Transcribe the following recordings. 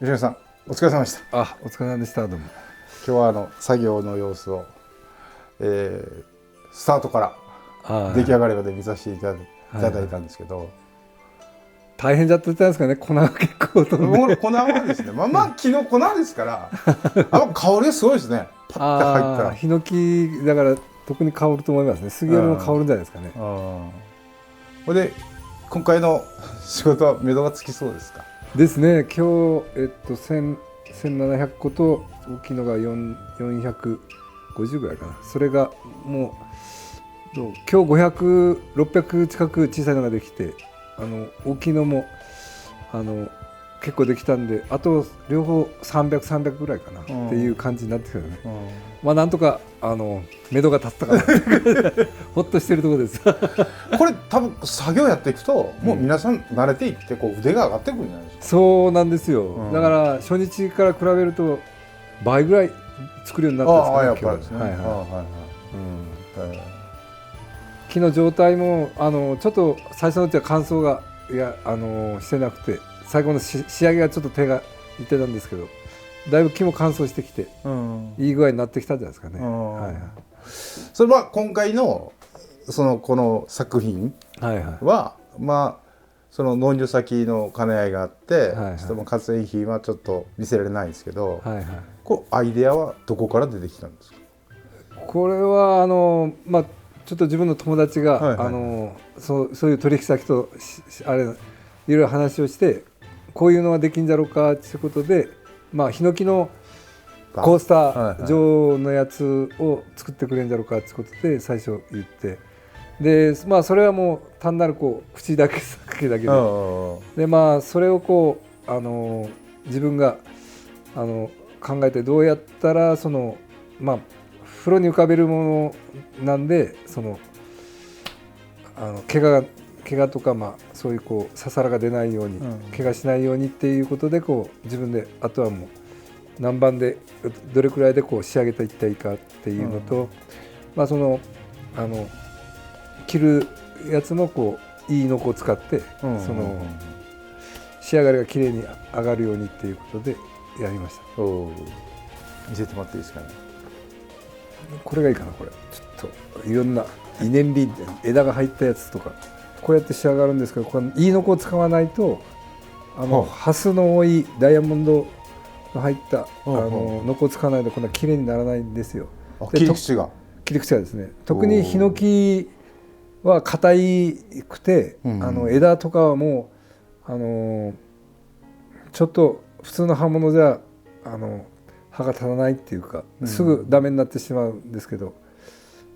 吉野さん、お疲れ様でした。あ、お疲れ様でした。どうも。今日は作業の様子を、スタートから出来上がりまで見させていただいたんですけど、大変だったんですかね。粉が結構飛んで。粉はですね、まあ木の粉ですから香りがすごいですね。パッて入ったらヒノキだから特に香ると思いますね。杉よりも香るんじゃないですかね。これで今回の仕事は目処がつきそうですか？ですね。今日1700個と大きいのが450ぐらいかな。それがもう今日500、600近く小さいのができて、大きいのも結構できたんで、あと両方300ぐらいかなっていう感じになってきたよね。まあなんとか目処が立ったかなってほっとしてるところですこれ多分作業やっていくと、もう皆さん慣れていってこう腕が上がってくるんじゃないですか？そうなんですよ、だから初日から比べると倍ぐらい作るようになったんですかね。今日木の状態もちょっと最初のうちは乾燥がしてなくて、最後の仕上げがちょっと手がいってたんですけど、だいぶ木も乾燥してきて、いい具合になってきたんじゃないですかね。それは今回のこの作品は、まあその納入先の兼ね合いがあって、活演品はちょっと見せられないんですけど、こうアイデアはどこから出てきたんですか？これはちょっと自分の友達が、そういう取引先といろいろ話をして、こういうのができんじゃろうかということで、ヒノキのコースター状のやつを作ってくれんじゃろうかということで最初言って、でそれはもう単なる口だけだけで、それを自分が考えて、どうやったら風呂に浮かべるものなんで、怪我とか、そういうささらが出ないように、怪我しないようにっていうことで自分で、あとはもう何番でどれくらいで仕上げていったらいいかっていうのと、着るやつもいいのを使って、仕上がりがきれいに上がるようにっていうことでやりました。見せてもらっていいですかね？これがいいかな。これちょっといろんな稲輪って枝が入ったやつとかこうやって仕上がるんですけど、これいいのこを使わないとハスの多いダイヤモンドの入ったのこを使わないとこんな綺麗にならないんですよ。切り口がですね。特にヒノキは硬くて、枝とかはもうちょっと普通の刃物じゃ刃が立たないっていうか、すぐダメになってしまうんですけど、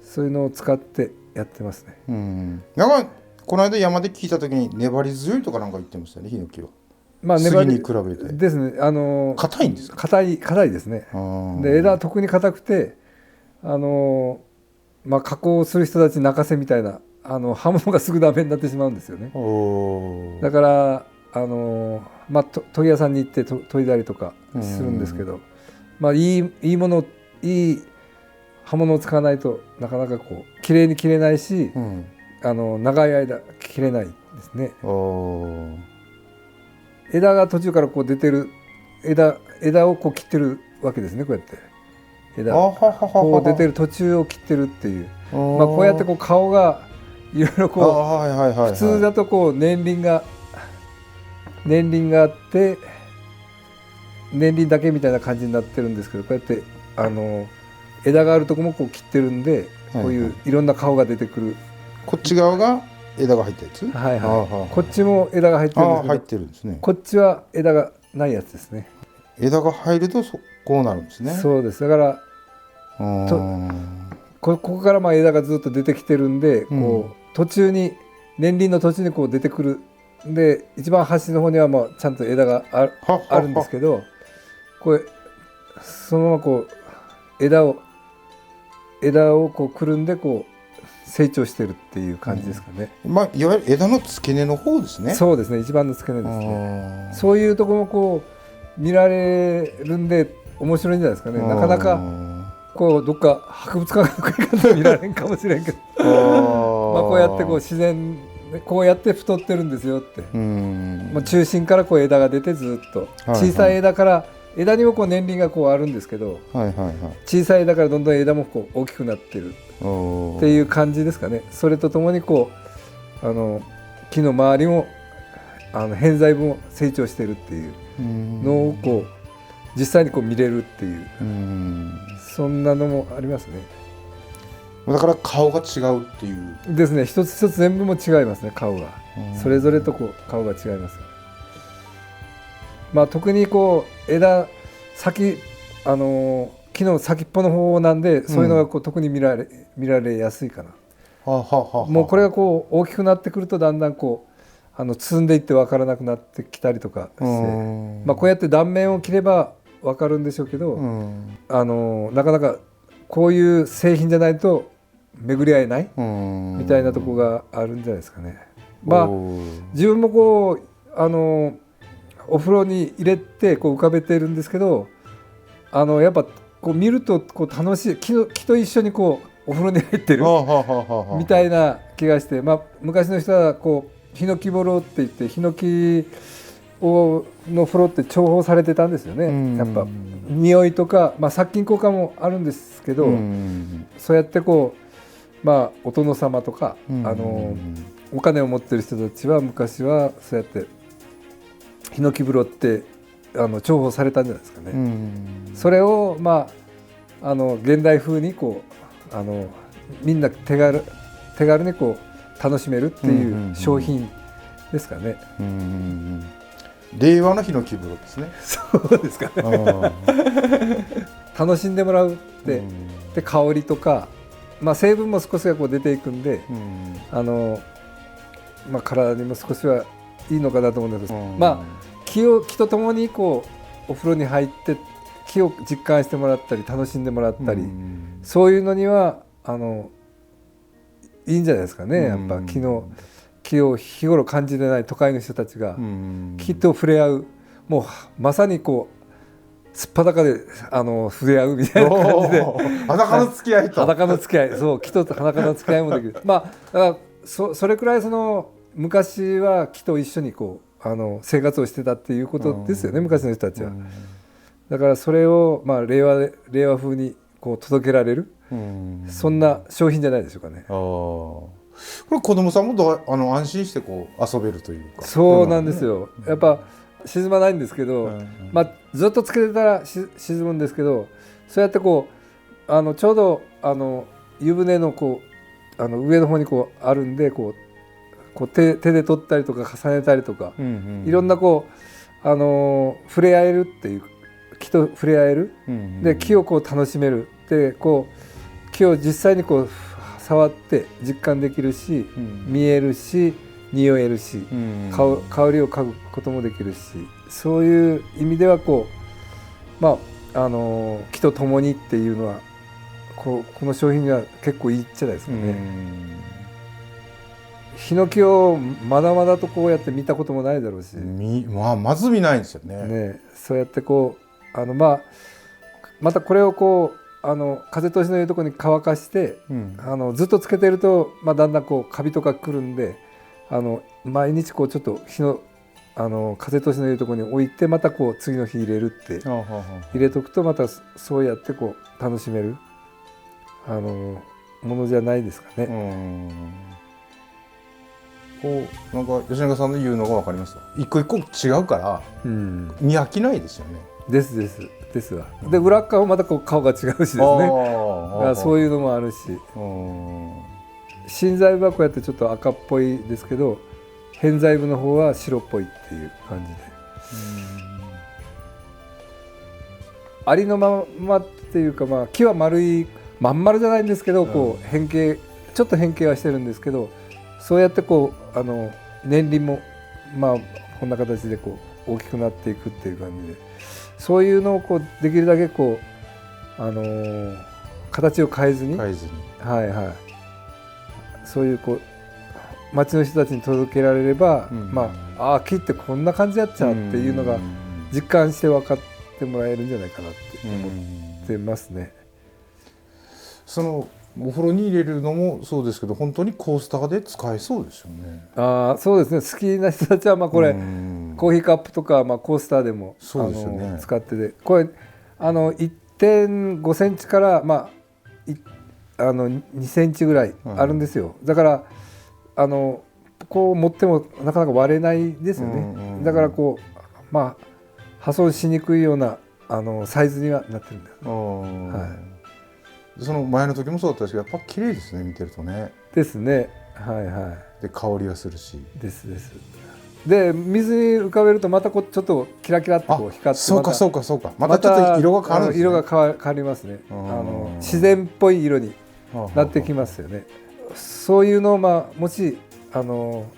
そういうのを使ってやってますね。なんかこの間山で聞いた時に粘り強いとかなんか言ってましたね、ヒノキは。粘りに比べてですね。硬いんですか？硬いですね。で枝は特に硬くて、加工する人たち泣かせみたいな刃物がすぐダメになってしまうんですよね。だから研ぎ屋さんに行って研いだりとかするんですけど、いいもの、いい刃物を使わないとなかなか綺麗に切れないし、長い間切れないですね。枝が途中から出てる枝を切ってるわけですね。こうやって枝出てる途中を切ってるっていう、こうやって顔がいろいろ普通だと年輪があって年輪だけみたいな感じになってるんですけど、こうやって枝があるとこも切ってるんで、こういういろんな顔が出てくる。こっち側が枝が入ったやつ？こっちも枝が入ってるんですけど、入ってるんですね。こっちは枝がないやつですね。枝が入るとこうなるんですね。そうです。だからここから枝がずっと出てきてるんで、途中に年輪の途中に出てくるんで、一番端の方にはちゃんと枝があるんですけど、そのまま枝をくるんで成長してるっていう感じですかね。いわゆる枝の付け根の方ですね。そうですね、一番の付け根ですね。そういうところも見られるんで面白いんじゃないですかね。なかなかどっか博物館とか見られんかもしれんけどこうやって自然こうやって太ってるんですよって。中心から枝が出てずっと小さい枝から枝にも年輪があるんですけど、小さい枝からどんどん枝も大きくなってるっていう感じですかね。それとともに木の周りも偏在も成長してるっていうのをこう実際にこう見れるっていう、そんなのもありますね。だから顔が違うっていうですね。一つ一つ全部も違いますね。顔がそれぞれとこう顔が違います。まあ特にこう枝先木の先っぽの方なんで、そういうのがこう特に見られやすいかな。もうこれがこう大きくなってくるとだんだんこう積んでいって分からなくなってきたりとかして、まあこうやって断面を切れば分かるんでしょうけど、なかなかこういう製品じゃないと巡り合えないみたいなとこがあるんじゃないですかね。まあ自分もこうお風呂に入れてこう浮かべてるんですけど、やっぱこう見るとこう楽しい、木と一緒にこうお風呂に入ってるみたいな気がして、まあ、昔の人はこうヒノキ風呂って言ってヒノキの風呂って重宝されてたんですよね。やっぱ匂いとか、まあ、殺菌効果もあるんですけど、そうやってこう、まあ、お殿様とかお金を持ってる人たちは昔はそうやってヒノキ風呂って重宝されたんじゃないですかね。それをまあ現代風にこうみんな手軽にこう楽しめるっていう商品ですかね。令和のヒノキ風呂ですね。そうですかね。楽しんでもらうってで香りとか、まあ、成分も少しはこう出ていくんで、まあ、体にも少しはいいのかなと思うんですけど、まあ木とともにこうお風呂に入って木を実感してもらったり楽しんでもらったり、そういうのにはいいんじゃないですかね。やっぱ木を日頃感じてない都会の人たちが木と触れ合う、もうまさにこうすっぱだかで触れ合うみたいな感じで裸の付き合いと裸の付き合い、そう木と裸の付き合いもできる。まあだからそれくらい昔は木と一緒にこう生活をしてたっていうことですよね、昔の人たちは。だからそれを、まあ、令和風にこう届けられる、そんな商品じゃないでしょうかね。これ子供さんも安心してこう遊べるというか。そうなんですよ。やっぱ沈まないんですけど、まあ、ずっとつけてたら沈むんですけど、そうやってこうちょうど湯船のこう上の方にこうあるんでこう手で取ったりとか重ねたりとか、いろんなこう触れ合えるっていう、木と触れ合える、で木をこう楽しめるでこう木を実際にこう触って実感できるし、見えるし匂えるし、香りを嗅ぐこともできるし、そういう意味ではこう、まあ木と共にっていうのはこの商品には結構いいじゃないですかね。ヒノキをまだまだとこうやって見たこともないだろうし、まず見ないんですよね。そうやってこうまたこれをこう風通しのいいところに乾かして、ずっとつけてると、まあ、だんだんこうカビとかくるんで毎日こうちょっと風通しのいいところに置いてまたこう次の日入れるって入れとくとまたそうやってこう楽しめるものじゃないですかね。なんか吉永さんの言うのが分かりました。一個一個違うから、見飽きないですよね。ですわ。で裏側もまたこう顔が違うしですね。そういうのもあるし、芯材部はこうやってちょっと赤っぽいですけど、偏材部の方は白っぽいっていう感じで、ありのままっていうか、まあ木はまん丸じゃないんですけど、こうちょっと変形はしてるんですけど、そうやってこう年輪もまあこんな形でこう大きくなっていくっていう感じで、そういうのをこうできるだけこう形を変えずに、そういうこう町の人たちに届けられれば、まあ木ってこんな感じやっちゃうっていうのが実感して分かってもらえるんじゃないかなって思ってますね。お風呂に入れるのもそうですけど、本当にコースターで使えそうですよね。そうですね。好きな人たちはこれコーヒーカップとかコースターでも使ってて、これ1.5 センチから2センチぐらいあるんですよ。だからこう持ってもなかなか割れないですよね。だからこう破損しにくいようなサイズにはなってるんです、はい、その前の時もそうだったんですけど、やっぱ綺麗ですね、見てるとね。ですね。はいはい。で香りがするし。ですです。で水に浮かべるとまたこうちょっとキラキラっとこう光って、そうかそうかそうか、またちょっと色が変わるんですね。色が変わりますね。自然っぽい色になってきますよね。そういうのをもし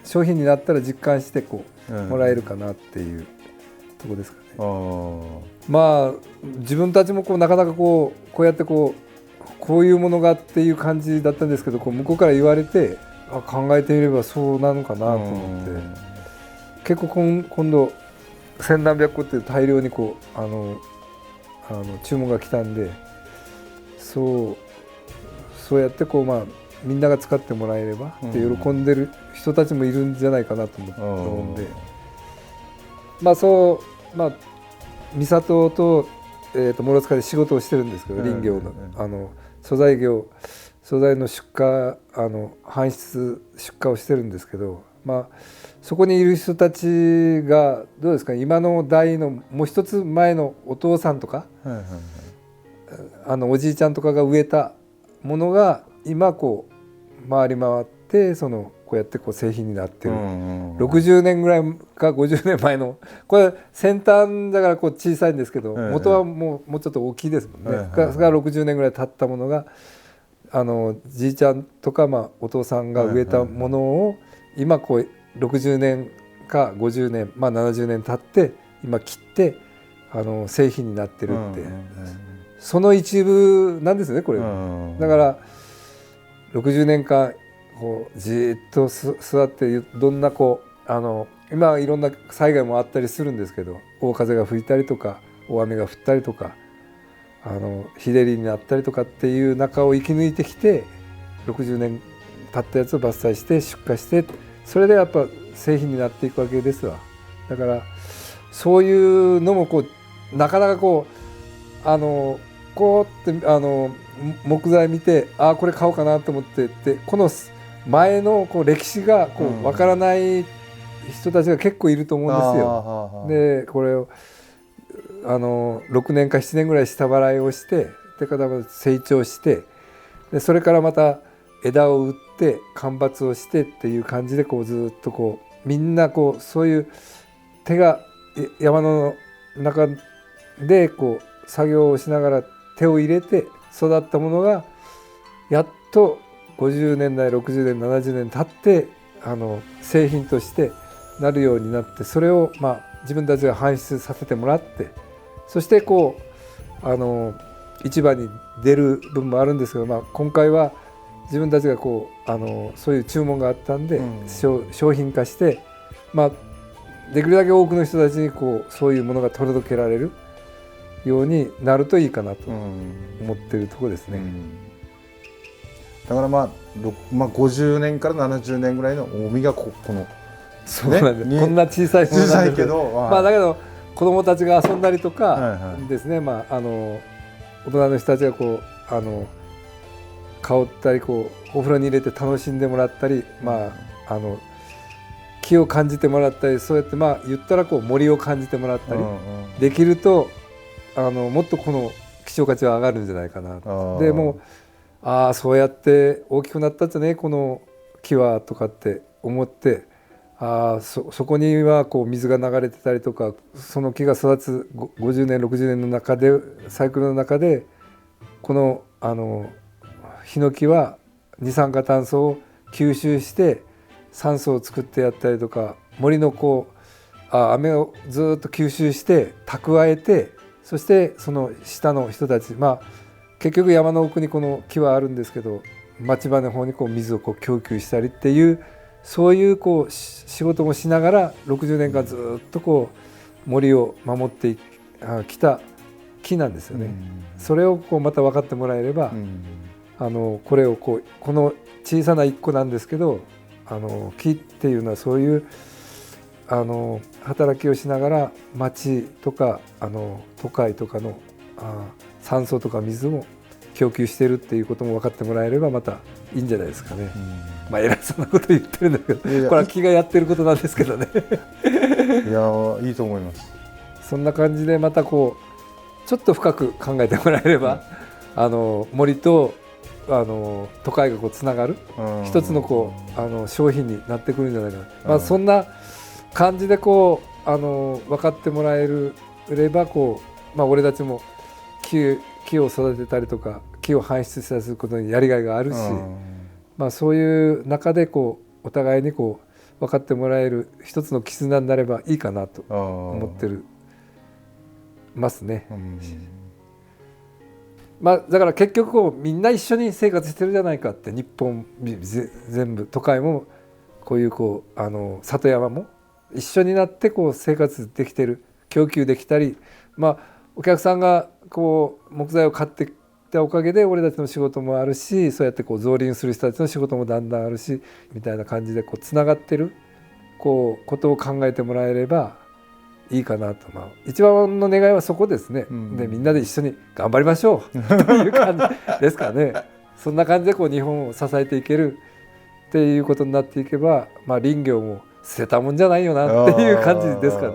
商品になったら実感してこうもらえるかなっていうとこですかね。自分たちもこうなかなかこうやってこういうものがっていう感じだったんですけど、こう向こうから言われて考えてみればそうなのかなと思って、結構今度千何百個って大量にこう注文が来たんで、そうやってこうみんなが使ってもらえればって喜んでる人たちもいるんじゃないかなと思うんで、三郷と諸塚で仕事をしてるんですけど、林業の素材の出荷搬出出荷をしてるんですけど、そこにいる人たちがどうですか、今の代のもう一つ前のお父さんとか、おじいちゃんとかが植えたものが今こう回り回ってこうやってこう製品になってる、60年ぐらいか50年前の、これ先端だからこう小さいんですけど、元はもうちょっと大きいですもんね。が60年ぐらい経ったものがじいちゃんとかお父さんが植えたものを今こう60年か50年、70年経って今切って製品になってるって、その一部なんですねこれ。だから60年間こうじっと座ってどんなこう今はいろんな災害もあったりするんですけど、大風が吹いたりとか大雨が降ったりとか日照りになったりとかっていう中を生き抜いてきて、60年経ったやつを伐採して出荷して、それでやっぱ製品になっていくわけですわ。だからそういうのもこうなかなかこうって木材見てこれ買おうかなと思ってってこの前のこう歴史がこう分からない人たちが結構いると思うんですよ。でこれを6年か7年ぐらい下払いをしてでから成長してでそれからまた枝を打って間伐をしてっていう感じでこうずっとこうみんなこうそういう手が山の中でこう作業をしながら手を入れて育ったものがやっと50年代60年70年経って製品としてなるようになって、それを自分たちが搬出させてもらって、そしてこう市場に出る分もあるんですけど、今回は自分たちがこうそういう注文があったんで、商品化して、できるだけ多くの人たちにこうそういうものが届けられるようになるといいかなと思っているところですね。だから50年から70年ぐらいの重みがこのそうなんです、こんな小さいものなんですけど、だけど子どもたちが遊んだりとかですね、大人の人たちがこう香ったりこうお風呂に入れて楽しんでもらったり、木を感じてもらったり、そうやって言ったらこう森を感じてもらったりできるともっとこの希少価値は上がるんじゃないかな。でもそうやって大きくなったんじゃねこの木はとかって思って、そこにはこう水が流れてたりとか、その木が育つ50年60年の中でサイクルの中でこのヒノキは二酸化炭素を吸収して酸素を作ってやったりとか、森のこう雨をずっと吸収して蓄えて、そしてその下の人たち、結局山の奥にこの木はあるんですけど、町場の方にこう水をこう供給したりっていう、そういうこう仕事もしながら60年間ずっとこう森を守ってきた木なんですよね。それをこうまた分かってもらえれば、これをこの小さな一個なんですけど、木っていうのはそういう働きをしながら町とか都会とかの酸素とか水も供給しているっていうことも分かってもらえればまたいいんじゃないですかね。まあ偉そうなこと言ってるんだけど、これは気がやってることなんですけどねいやいいと思います。そんな感じでまたこうちょっと深く考えてもらえれば、森と都会がこうつながる一つのこう商品になってくるんじゃないかな、まあ、そんな感じでこう分かってもらえればこう、まあ、俺たちも木を育てたりとか木を搬出したりすることにやりがいがあるし、まあ、そういう中でこうお互いにこう分かってもらえる一つの絆になればいいかなと思ってますね。まあ、だから結局こうみんな一緒に生活してるじゃないかって、日本全部都会もこういう里山も一緒になってこう生活できてる、供給できたり、まあ、お客さんがこう木材を買ってきたおかげで俺たちの仕事もあるし、そうやってこう造林する人たちの仕事もだんだんあるしみたいな感じでこうつながってることを考えてもらえればいいかなと、まあ、一番の願いはそこですね、でみんなで一緒に頑張りましょうという感じですかね。そんな感じでこう日本を支えていけるっていうことになっていけば、まあ、林業も捨てたもんじゃないよなっていう感じですかね。